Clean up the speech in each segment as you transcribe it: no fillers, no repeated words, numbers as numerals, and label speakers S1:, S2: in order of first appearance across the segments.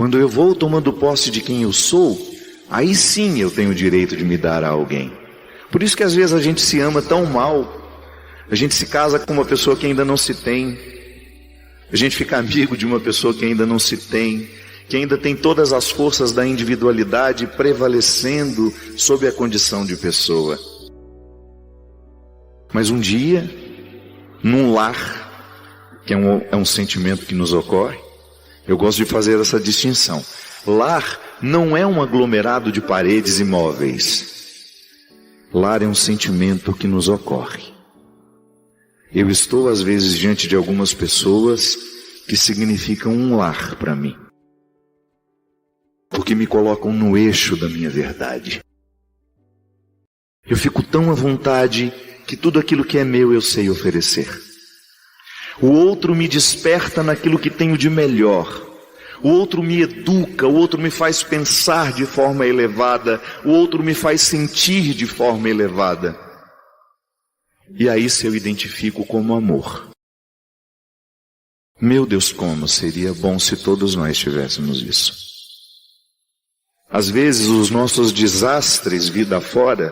S1: Quando eu vou tomando posse de quem eu sou, aí sim eu tenho o direito de me dar a alguém. Por isso que às vezes a gente se ama tão mal, a gente se casa com uma pessoa que ainda não se tem, a gente fica amigo de uma pessoa que ainda não se tem, que ainda tem todas as forças da individualidade prevalecendo sob a condição de pessoa. Mas um dia, num lar, que é um sentimento que nos ocorre, eu gosto de fazer essa distinção. Lar não é um aglomerado de paredes imóveis. Lar é um sentimento que nos ocorre. Eu estou às vezes diante de algumas pessoas que significam um lar para mim, porque me colocam no eixo da minha verdade. Eu fico tão à vontade que tudo aquilo que é meu eu sei oferecer. O outro me desperta naquilo que tenho de melhor. O outro me educa, o outro me faz pensar de forma elevada, o outro me faz sentir de forma elevada. E aí se eu identifico como amor. Meu Deus, como seria bom se todos nós tivéssemos isso. Às vezes os nossos desastres vida fora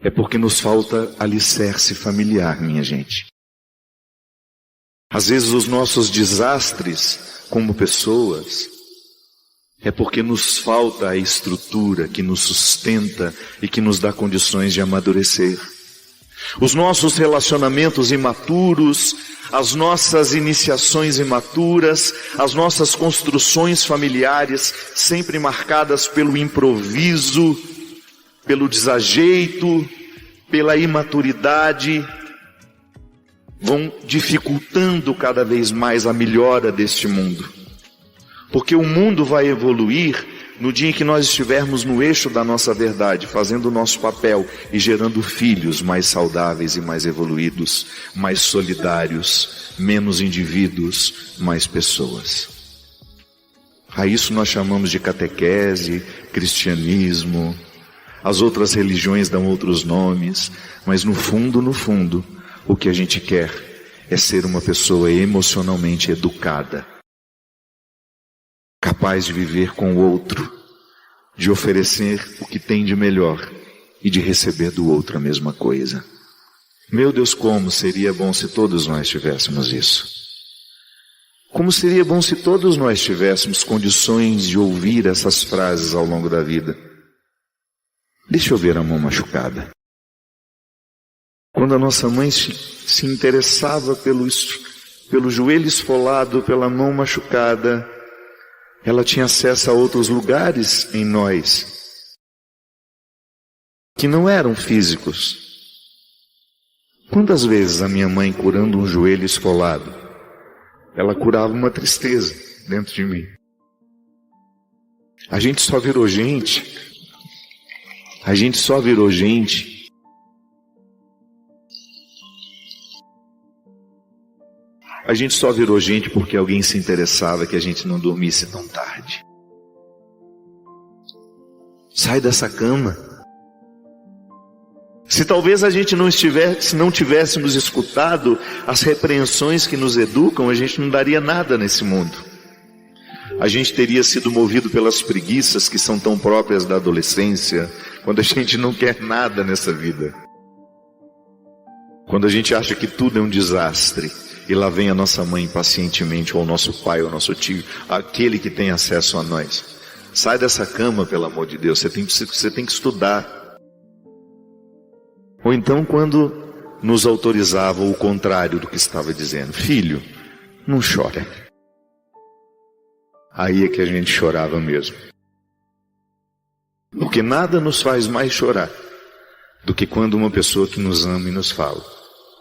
S1: é porque nos falta alicerce familiar, minha gente. Às vezes os nossos desastres como pessoas é porque nos falta a estrutura que nos sustenta e que nos dá condições de amadurecer. Os nossos relacionamentos imaturos, as nossas iniciações imaturas, as nossas construções familiares sempre marcadas pelo improviso, pelo desajeito, pela imaturidade, vão dificultando cada vez mais a melhora deste mundo. Porque o mundo vai evoluir no dia em que nós estivermos no eixo da nossa verdade, fazendo o nosso papel e gerando filhos mais saudáveis e mais evoluídos, mais solidários, menos indivíduos, mais pessoas. A isso nós chamamos de catequese, cristianismo. As outras religiões dão outros nomes, mas no fundo, o que a gente quer é ser uma pessoa emocionalmente educada, capaz de viver com o outro, de oferecer o que tem de melhor e de receber do outro a mesma coisa. Meu Deus, como seria bom se todos nós tivéssemos isso. Como seria bom se todos nós tivéssemos condições de ouvir essas frases ao longo da vida. Deixa eu ver a mão machucada. Quando a nossa mãe se interessava pelo joelho esfolado, pela mão machucada, ela tinha acesso a outros lugares em nós, que não eram físicos. Quantas vezes a minha mãe, curando um joelho esfolado, ela curava uma tristeza dentro de mim. A gente só virou gente. A gente só virou gente porque alguém se interessava que a gente não dormisse tão tarde. Sai dessa cama. Se talvez a gente não tivéssemos escutado as repreensões que nos educam, a gente não daria nada nesse mundo. A gente teria sido movido pelas preguiças que são tão próprias da adolescência, quando a gente não quer nada nessa vida. Quando a gente acha que tudo é um desastre, e lá vem a nossa mãe pacientemente, ou o nosso pai, ou o nosso tio, aquele que tem acesso a nós. Sai dessa cama, pelo amor de Deus, você tem que estudar. Ou então quando nos autorizava o contrário do que estava dizendo. Filho, não chora. Aí é que a gente chorava mesmo. Porque nada nos faz mais chorar do que quando uma pessoa que nos ama e nos fala.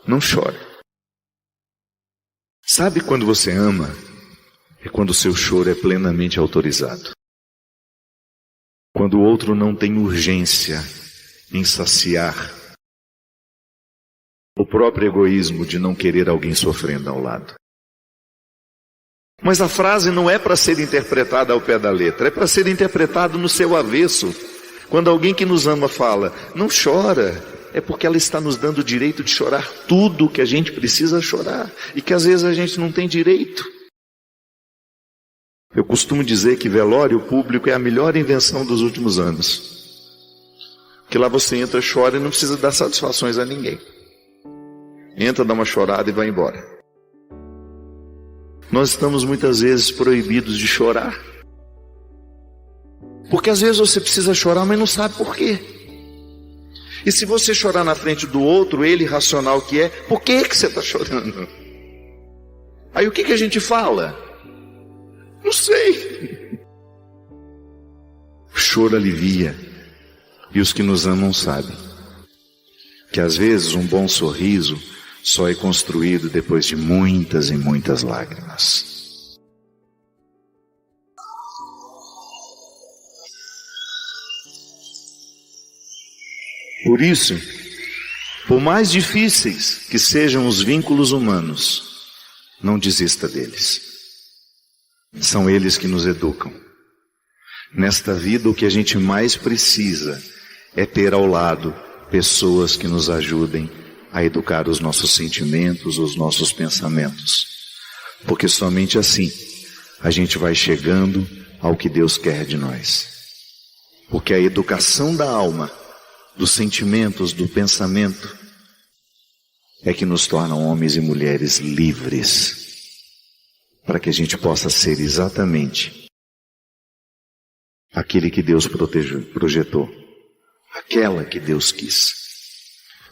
S1: Não chora. Sabe quando você ama? É quando o seu choro é plenamente autorizado. Quando o outro não tem urgência em saciar o próprio egoísmo de não querer alguém sofrendo ao lado. Mas a frase não é para ser interpretada ao pé da letra, é para ser interpretada no seu avesso. Quando alguém que nos ama fala, não chora, é porque ela está nos dando o direito de chorar tudo o que a gente precisa chorar, e que às vezes a gente não tem direito. Eu costumo dizer que velório público é a melhor invenção dos últimos anos. Porque lá você entra, chora e não precisa dar satisfações a ninguém. Entra, dá uma chorada e vai embora. Nós estamos muitas vezes proibidos de chorar. Porque às vezes você precisa chorar, mas não sabe por quê. E se você chorar na frente do outro, ele racional que é, por que você está chorando? Aí o que a gente fala? Não sei. O choro alivia. E os que nos amam sabem que às vezes um bom sorriso só é construído depois de muitas e muitas lágrimas. Por isso, por mais difíceis que sejam os vínculos humanos, não desista deles. São eles que nos educam. Nesta vida, o que a gente mais precisa é ter ao lado pessoas que nos ajudem a educar os nossos sentimentos, os nossos pensamentos. Porque somente assim a gente vai chegando ao que Deus quer de nós. Porque a educação da alma, dos sentimentos, do pensamento, é que nos tornam homens e mulheres livres, para que a gente possa ser exatamente aquele que Deus projetou, aquela que Deus quis.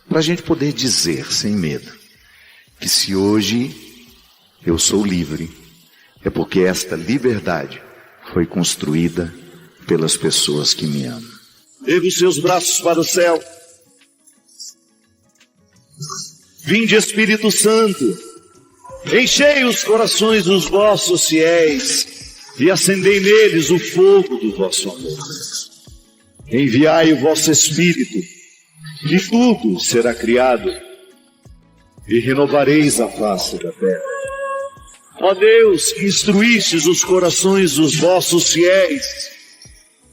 S1: Para a gente poder dizer sem medo que se hoje eu sou livre, é porque esta liberdade foi construída pelas pessoas que me amam. Ergue os seus braços para o céu. Vinde, Espírito Santo, enchei os corações dos vossos fiéis e acendei neles o fogo do vosso amor. Enviai o vosso Espírito, e tudo será criado, e renovareis a face da terra. Ó Deus, que instruístes os corações dos vossos fiéis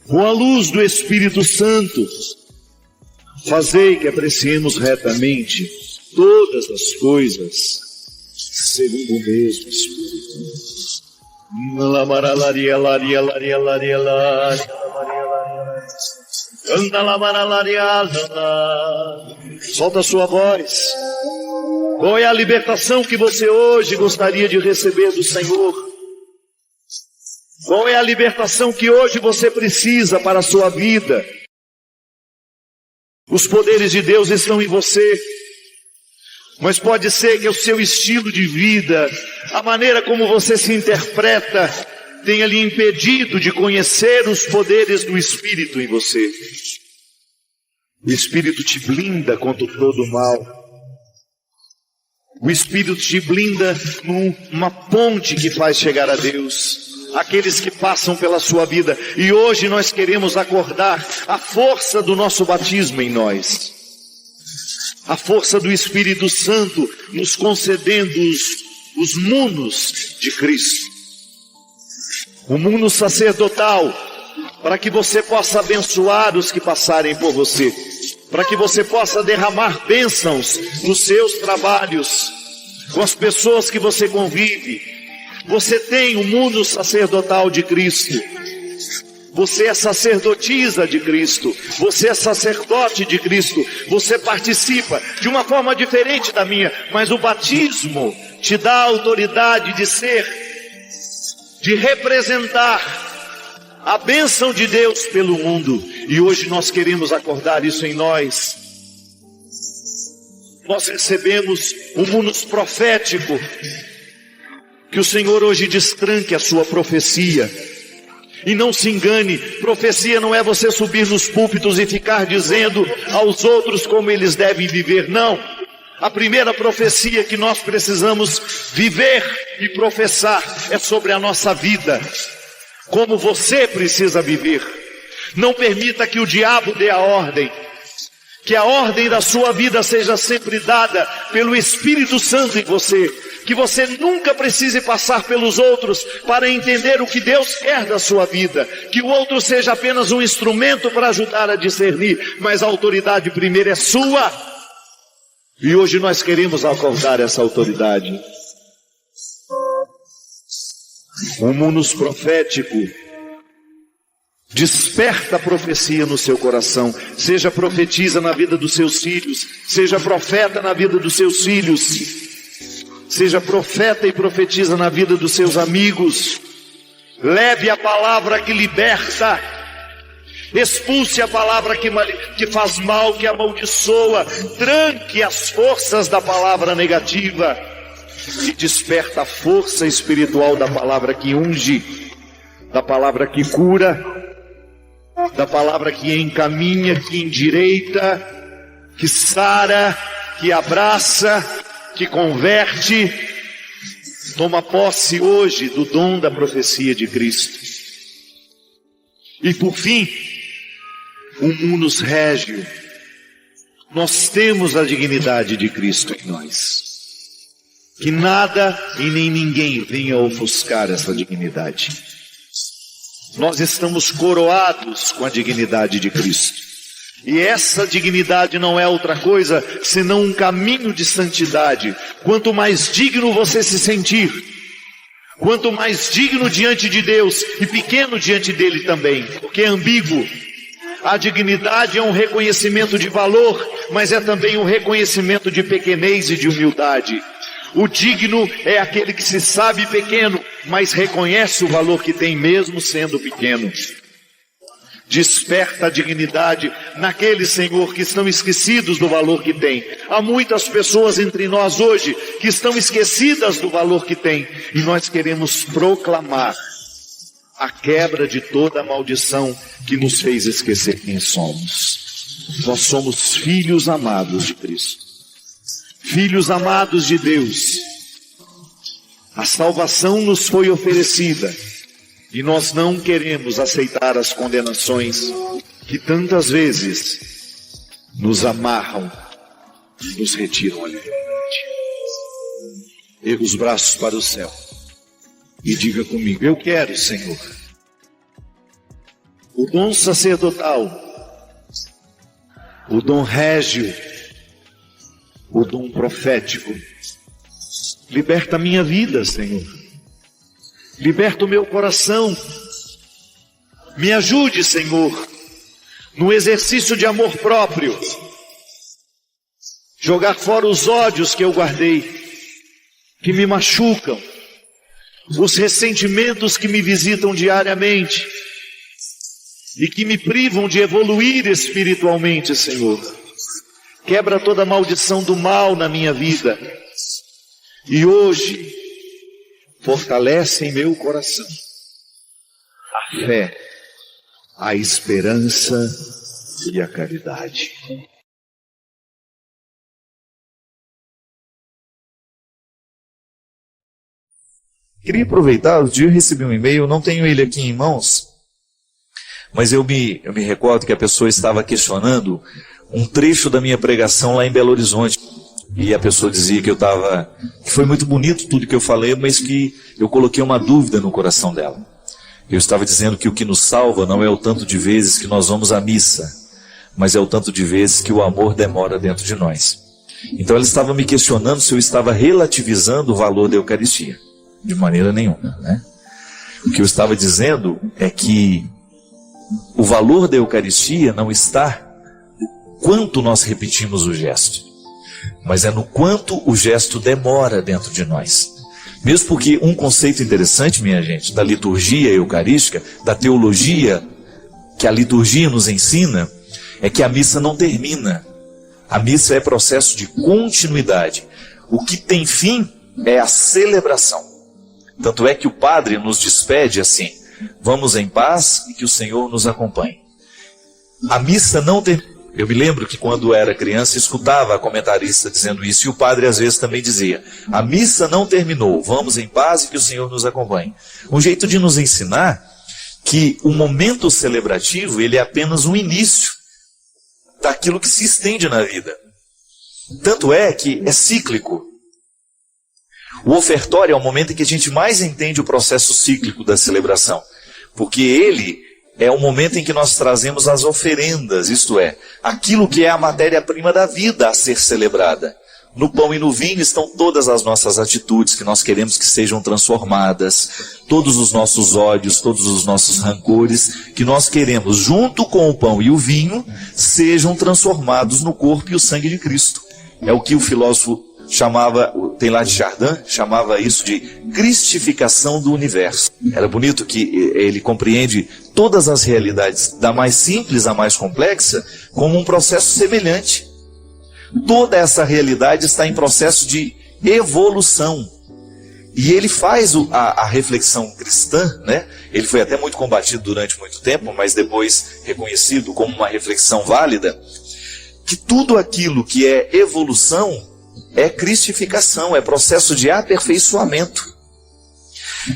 S1: com a luz do Espírito Santo, fazei que apreciemos retamente todas as coisas segundo o mesmo Espírito. Solta a sua voz. Qual é a libertação que você hoje gostaria de receber do Senhor? Qual é a libertação que hoje você precisa para a sua vida? Os poderes de Deus estão em você. Mas pode ser que o seu estilo de vida, a maneira como você se interpreta, tenha lhe impedido de conhecer os poderes do Espírito em você. O Espírito te blinda contra todo o mal. O Espírito te blinda numa ponte que faz chegar a Deus. Aqueles que passam pela sua vida. E hoje nós queremos acordar a força do nosso batismo em nós. A força do Espírito Santo nos concedendo os munos de Cristo. O muno sacerdotal, para que você possa abençoar os que passarem por você. Para que você possa derramar bênçãos nos seus trabalhos, com as pessoas que você convive. Você tem o mundo sacerdotal de Cristo. Você é sacerdotisa de Cristo. Você é sacerdote de Cristo. Você participa de uma forma diferente da minha. Mas o batismo te dá a autoridade de ser, de representar a bênção de Deus pelo mundo. E hoje nós queremos acordar isso em nós. Nós recebemos um munus profético. Que o Senhor hoje destranque a sua profecia. E não se engane, profecia não é você subir nos púlpitos e ficar dizendo aos outros como eles devem viver, não. A primeira profecia que nós precisamos viver e professar é sobre a nossa vida. Como você precisa viver. Não permita que o diabo dê a ordem. Que a ordem da sua vida seja sempre dada pelo Espírito Santo em você. Que você nunca precise passar pelos outros para entender o que Deus quer da sua vida. Que o outro seja apenas um instrumento para ajudar a discernir. Mas a autoridade primeiro é sua. E hoje nós queremos acordar essa autoridade. O munus profético desperta a profecia no seu coração. Seja profetiza na vida dos seus filhos, seja profeta na vida dos seus filhos, seja profeta e profetiza na vida dos seus amigos. Leve a palavra que liberta, expulse a palavra que faz mal, que amaldiçoa, tranque as forças da palavra negativa e desperta a força espiritual da palavra que unge, da palavra que cura, da palavra que encaminha, que endireita, que sara, que abraça, que converte. Toma posse hoje do dom da profecia de Cristo. E por fim, o munus régio. Nós temos a dignidade de Cristo em nós. Que nada e nem ninguém venha ofuscar essa dignidade. Nós estamos coroados com a dignidade de Cristo. E essa dignidade não é outra coisa senão um caminho de santidade. Quanto mais digno você se sentir, quanto mais digno diante de Deus e pequeno diante dele também, porque é ambíguo. A dignidade é um reconhecimento de valor, mas é também um reconhecimento de pequenez e de humildade. O digno é aquele que se sabe pequeno, mas reconhece o valor que tem mesmo sendo pequeno. Desperta a dignidade naqueles, Senhor, que estão esquecidos do valor que têm. Há muitas pessoas entre nós hoje que estão esquecidas do valor que têm. E nós queremos proclamar a quebra de toda a maldição que nos fez esquecer quem somos. Nós somos filhos amados de Cristo. Filhos amados de Deus. A salvação nos foi oferecida. E nós não queremos aceitar as condenações que tantas vezes nos amarram, nos retiram a liberdade. Erga os braços para o céu e diga comigo: eu quero, Senhor, o dom sacerdotal, o dom régio, o dom profético. Liberta a minha vida, Senhor. Liberta o meu coração. Me ajude, Senhor, no exercício de amor próprio. Jogar fora os ódios que eu guardei, que me machucam, os ressentimentos que me visitam diariamente e que me privam de evoluir espiritualmente, Senhor. Quebra toda a maldição do mal na minha vida. E hoje, fortalece em meu coração a fé, a esperança e a caridade.
S2: Queria aproveitar, o dia eu recebi um e-mail, não tenho ele aqui em mãos, mas eu me recordo que a pessoa estava questionando um trecho da minha pregação lá em Belo Horizonte. E a pessoa dizia que que foi muito bonito tudo que eu falei, mas que eu coloquei uma dúvida no coração dela. Eu estava dizendo que o que nos salva não é o tanto de vezes que nós vamos à missa, mas é o tanto de vezes que o amor demora dentro de nós. Então ela estava me questionando se eu estava relativizando o valor da Eucaristia. De maneira nenhuma, né? O que eu estava dizendo é que o valor da Eucaristia não está no quanto nós repetimos o gesto, mas é no quanto o gesto demora dentro de nós. Mesmo porque um conceito interessante, minha gente, da liturgia eucarística, da teologia que a liturgia nos ensina, é que a missa não termina. A missa é processo de continuidade. O que tem fim é a celebração. Tanto é que o padre nos despede assim: vamos em paz e que o Senhor nos acompanhe. A missa não termina. Eu me lembro que quando era criança escutava a comentarista dizendo isso, e o padre às vezes também dizia: a missa não terminou, vamos em paz e que o Senhor nos acompanhe. Um jeito de nos ensinar que o momento celebrativo, ele é apenas um início daquilo que se estende na vida. Tanto é que é cíclico. O ofertório é o momento em que a gente mais entende o processo cíclico da celebração, porque ele é o momento em que nós trazemos as oferendas, isto é, aquilo que é a matéria-prima da vida a ser celebrada. No pão e no vinho estão todas as nossas atitudes que nós queremos que sejam transformadas, todos os nossos ódios, todos os nossos rancores, que nós queremos, junto com o pão e o vinho, sejam transformados no corpo e o sangue de Cristo. É o que o filósofo chamava, tem lá de Chardin, chamava isso de cristificação do universo. Era bonito que ele compreende todas as realidades, da mais simples à mais complexa, como um processo semelhante. Toda essa realidade está em processo de evolução. E ele faz a reflexão cristã, né? Ele foi até muito combatido durante muito tempo, mas depois reconhecido como uma reflexão válida, que tudo aquilo que é evolução é cristificação, é processo de aperfeiçoamento.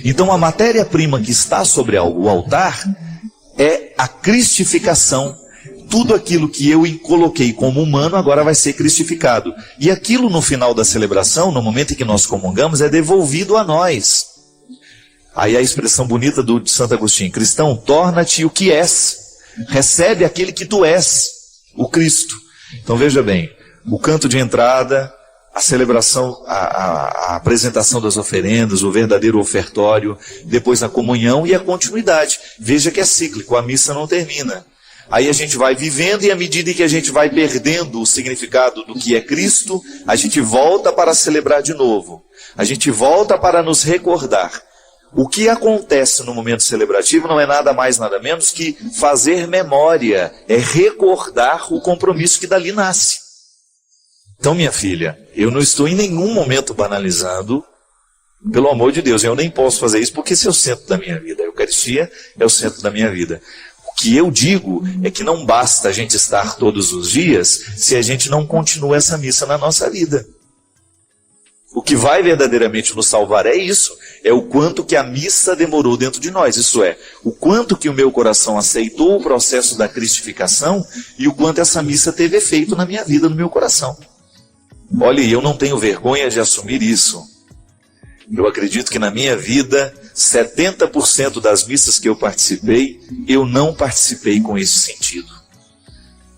S2: Então a matéria-prima que está sobre o altar é a cristificação. Tudo aquilo que eu coloquei como humano agora vai ser cristificado. E aquilo no final da celebração, no momento em que nós comungamos, é devolvido a nós. Aí a expressão bonita de Santo Agostinho: cristão, torna-te o que és. Recebe aquele que tu és, o Cristo. Então veja bem, o canto de entrada, a celebração, a apresentação das oferendas, o verdadeiro ofertório, depois a comunhão e a continuidade. Veja que é cíclico, a missa não termina. Aí a gente vai vivendo e à medida que a gente vai perdendo o significado do que é Cristo, a gente volta para celebrar de novo. A gente volta para nos recordar. O que acontece no momento celebrativo não é nada mais, nada menos que fazer memória, é recordar o compromisso que dali nasce. Então, minha filha, eu não estou em nenhum momento banalizando, pelo amor de Deus, eu nem posso fazer isso porque esse é o centro da minha vida. A Eucaristia é o centro da minha vida. O que eu digo é que não basta a gente estar todos os dias se a gente não continua essa missa na nossa vida. O que vai verdadeiramente nos salvar é isso, é o quanto que a missa demorou dentro de nós, isso é, o quanto que o meu coração aceitou o processo da cristificação e o quanto essa missa teve efeito na minha vida, no meu coração. Olha, eu não tenho vergonha de assumir isso. Eu acredito que na minha vida, 70% das missas que eu participei, eu não participei com esse sentido.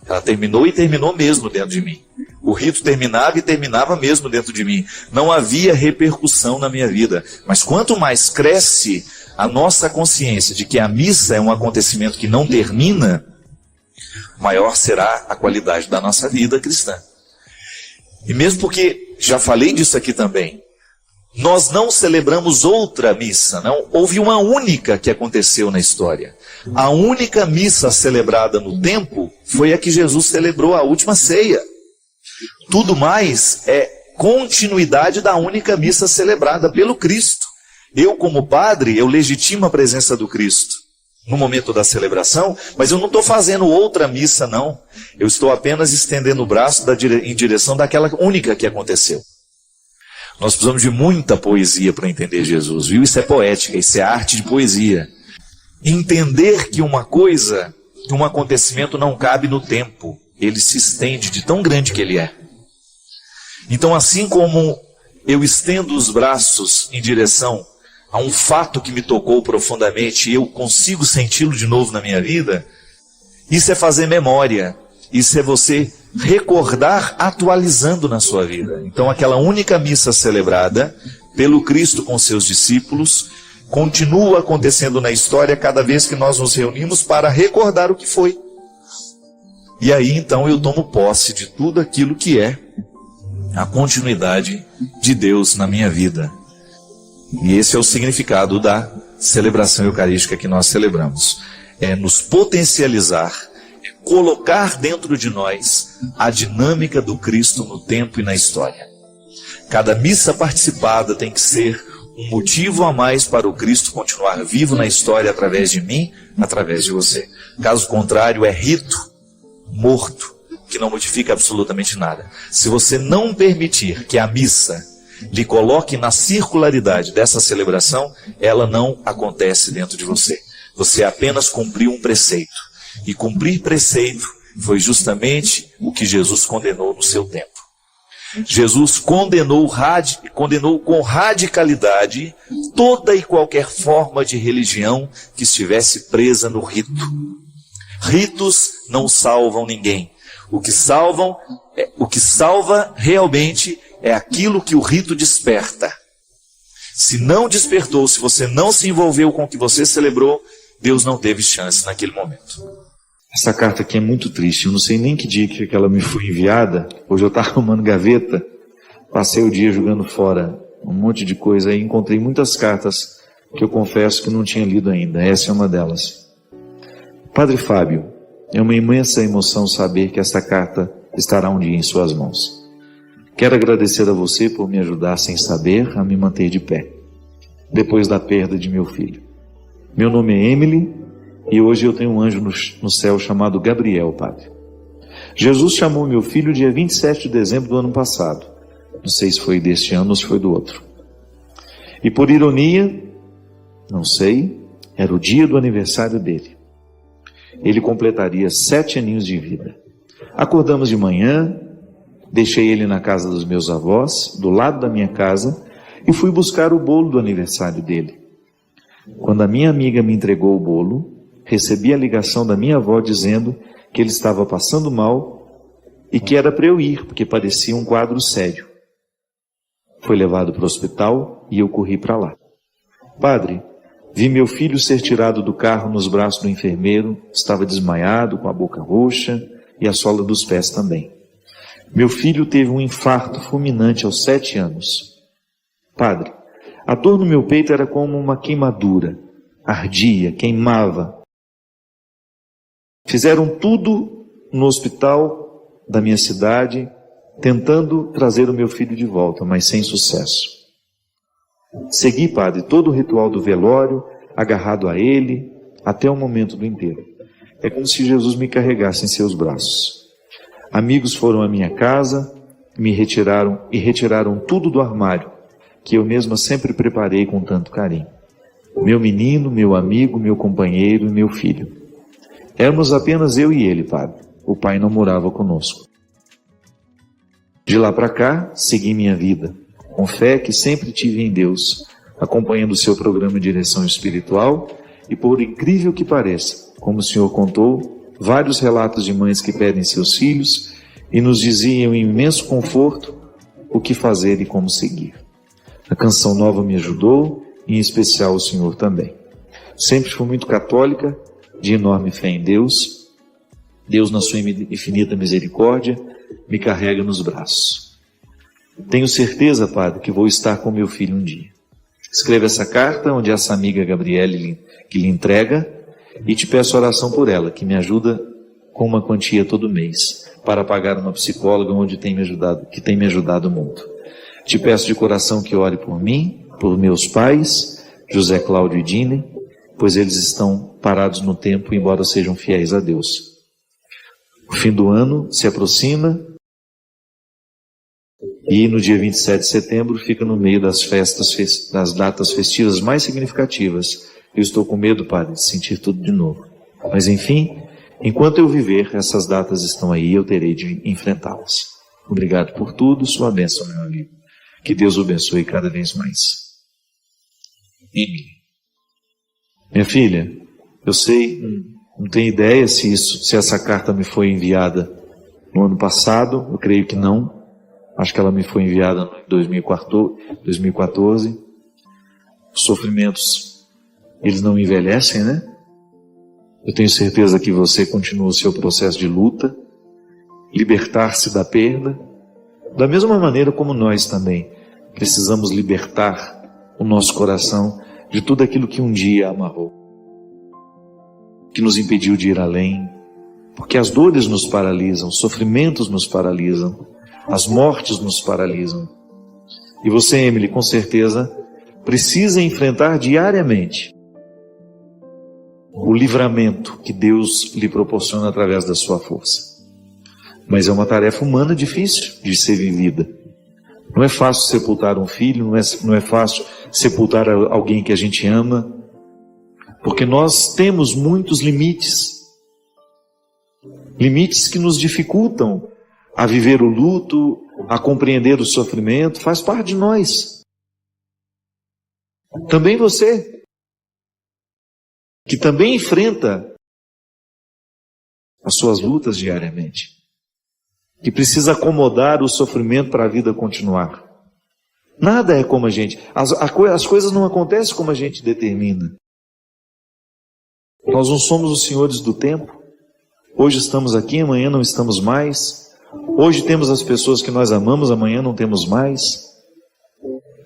S2: Ela terminou e terminou mesmo dentro de mim. O rito terminava e terminava mesmo dentro de mim. Não havia repercussão na minha vida. Mas quanto mais cresce a nossa consciência de que a missa é um acontecimento que não termina, maior será a qualidade da nossa vida cristã. E mesmo porque, já falei disso aqui também, nós não celebramos outra missa, não. Houve uma única que aconteceu na história. A única missa celebrada no tempo foi a que Jesus celebrou, a última ceia. Tudo mais é continuidade da única missa celebrada pelo Cristo. Eu, como padre, eu legitimo a presença do Cristo no momento da celebração, mas eu não estou fazendo outra missa, não. Eu estou apenas estendendo o braço em direção daquela única que aconteceu. Nós precisamos de muita poesia para entender Jesus, viu? Isso é poética, isso é arte de poesia. Entender que uma coisa, que um acontecimento não cabe no tempo, ele se estende de tão grande que ele é. Então, assim como eu estendo os braços em direção a um fato que me tocou profundamente e eu consigo senti-lo de novo na minha vida, isso é fazer memória, isso é você recordar atualizando na sua vida. Então aquela única missa celebrada pelo Cristo com seus discípulos continua acontecendo na história cada vez que nós nos reunimos para recordar o que foi. E aí então eu tomo posse de tudo aquilo que é a continuidade de Deus na minha vida. E esse é o significado da celebração eucarística que nós celebramos. É nos potencializar, é colocar dentro de nós a dinâmica do Cristo no tempo e na história. Cada missa participada tem que ser um motivo a mais para o Cristo continuar vivo na história através de mim, através de você. Caso contrário, é rito morto, que não modifica absolutamente nada. Se você não permitir que a missa lhe coloque na circularidade dessa celebração, ela não acontece dentro de você. Você apenas cumpriu um preceito. E cumprir preceito foi justamente o que Jesus condenou no seu tempo. Jesus condenou com radicalidade toda e qualquer forma de religião que estivesse presa no rito. Ritos não salvam ninguém. O que salvam O que salva realmente é aquilo que o rito desperta. Se não despertou, se você não se envolveu com o que você celebrou, Deus não teve chance naquele momento. Essa carta aqui é muito triste. Eu não sei nem que dia que ela me foi enviada. Hoje eu estava arrumando gaveta, passei o dia jogando fora um monte de coisa e encontrei muitas cartas que eu confesso que não tinha lido ainda. Essa é uma delas. Padre Fábio, é uma imensa emoção saber que esta carta estará um dia em suas mãos. Quero agradecer a você por me ajudar sem saber a me manter de pé, depois da perda de meu filho. Meu nome é Emily e hoje eu tenho um anjo no céu chamado Gabriel, Padre. Jesus chamou meu filho dia 27 de dezembro do ano passado. Não sei se foi deste ano ou se foi do outro. E por ironia, não sei, era o dia do aniversário dele. Ele completaria 7 aninhos de vida. Acordamos de manhã, deixei ele na casa dos meus avós, do lado da minha casa, e fui buscar o bolo do aniversário dele. Quando a minha amiga me entregou o bolo, recebi a ligação da minha avó dizendo que ele estava passando mal e que era para eu ir, porque parecia um quadro sério. Foi levado para o hospital e eu corri para lá. Padre, vi meu filho ser tirado do carro nos braços do enfermeiro, estava desmaiado, com a boca roxa e a sola dos pés também. Meu filho teve um infarto fulminante aos 7 anos. Padre, a dor no meu peito era como uma queimadura, ardia, queimava. Fizeram tudo no hospital da minha cidade, tentando trazer o meu filho de volta, mas sem sucesso. Segui, Padre, todo o ritual do velório, agarrado a ele, até o momento do enterro. É como se Jesus me carregasse em seus braços. Amigos foram à minha casa, me retiraram tudo do armário, que eu mesma sempre preparei com tanto carinho. Meu menino, meu amigo, meu companheiro e meu filho. Éramos apenas eu e ele, Padre. O pai não morava conosco. De lá para cá, segui minha vida, com fé que sempre tive em Deus, acompanhando o seu programa de direção espiritual e, por incrível que pareça, como o senhor contou, vários relatos de mães que pedem seus filhos e nos diziam em imenso conforto o que fazer e como seguir. A Canção Nova me ajudou, e em especial o senhor também. Sempre fui muito católica, de enorme fé em Deus. Deus, na sua infinita misericórdia, me carrega nos braços. Tenho certeza, Padre, que vou estar com meu filho um dia. Escreva essa carta, onde essa amiga Gabriele que lhe entrega, e te peço oração por ela, que me ajuda com uma quantia todo mês, para pagar uma psicóloga que tem me ajudado muito. Te peço de coração que ore por mim, por meus pais, José Cláudio e Dine, pois eles estão parados no tempo, embora sejam fiéis a Deus. O fim do ano se aproxima e no dia 27 de setembro fica no meio das das datas festivas mais significativas. Eu estou com medo, Padre, de sentir tudo de novo. Mas enfim, enquanto eu viver, essas datas estão aí e eu terei de enfrentá-las. Obrigado por tudo, sua bênção, meu amigo. Que Deus o abençoe cada vez mais. Emily. Minha filha, eu sei, não tenho ideia se essa carta me foi enviada no ano passado, eu creio que não. Acho que ela me foi enviada em 2014. Os sofrimentos, eles não envelhecem, né? Eu tenho certeza que você continua o seu processo de luta, libertar-se da perda, da mesma maneira como nós também precisamos libertar o nosso coração de tudo aquilo que um dia amarrou, que nos impediu de ir além, porque as dores nos paralisam, os sofrimentos nos paralisam, as mortes nos paralisam. E você, Emily, com certeza precisa enfrentar diariamente o livramento que Deus lhe proporciona através da sua força. Mas é uma tarefa humana difícil de ser vivida. Não é fácil sepultar um filho, não é fácil sepultar alguém que a gente ama, porque nós temos muitos limites que nos dificultam a viver o luto, a compreender o sofrimento, faz parte de nós. Também você, que também enfrenta as suas lutas diariamente.
S1: que precisa acomodar o sofrimento para a vida continuar. Nada é como a gente. As coisas não acontecem como a gente determina. Nós não somos os senhores do tempo. Hoje estamos aqui, amanhã não estamos mais. Hoje temos as pessoas que nós amamos, amanhã não temos mais.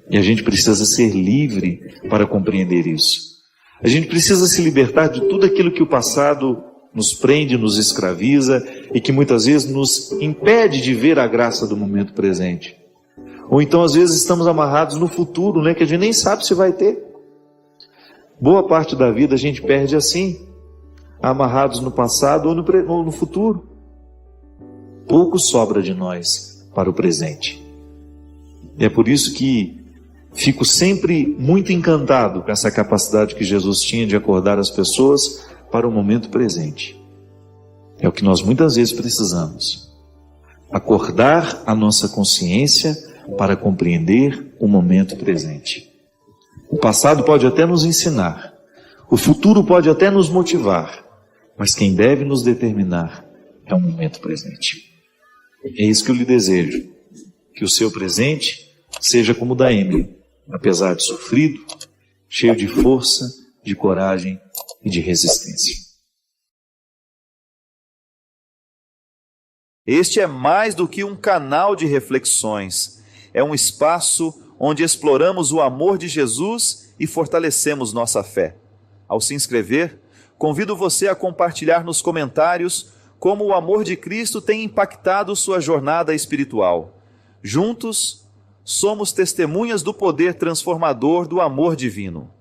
S1: E a gente precisa ser livre para compreender isso. A gente precisa se libertar de tudo aquilo que o passado nos prende, nos escraviza e que muitas vezes nos impede de ver a graça do momento presente. Ou então às vezes estamos amarrados no futuro, que a gente nem sabe se vai ter. Boa parte da vida a gente perde assim, amarrados no passado ou no futuro. Pouco sobra de nós para o presente. E é por isso que fico sempre muito encantado com essa capacidade que Jesus tinha de acordar as pessoas para o momento presente. É o que nós muitas vezes precisamos. Acordar a nossa consciência para compreender o momento presente. O passado pode até nos ensinar, o futuro pode até nos motivar, mas quem deve nos determinar é o momento presente. É isso que eu lhe desejo, que o seu presente seja como o da Emily, apesar de sofrido, cheio de força, de coragem e de resistência.
S2: Este é mais do que um canal de reflexões. É um espaço onde exploramos o amor de Jesus e fortalecemos nossa fé. Ao se inscrever, convido você a compartilhar nos comentários como o amor de Cristo tem impactado sua jornada espiritual. Juntos, somos testemunhas do poder transformador do amor divino.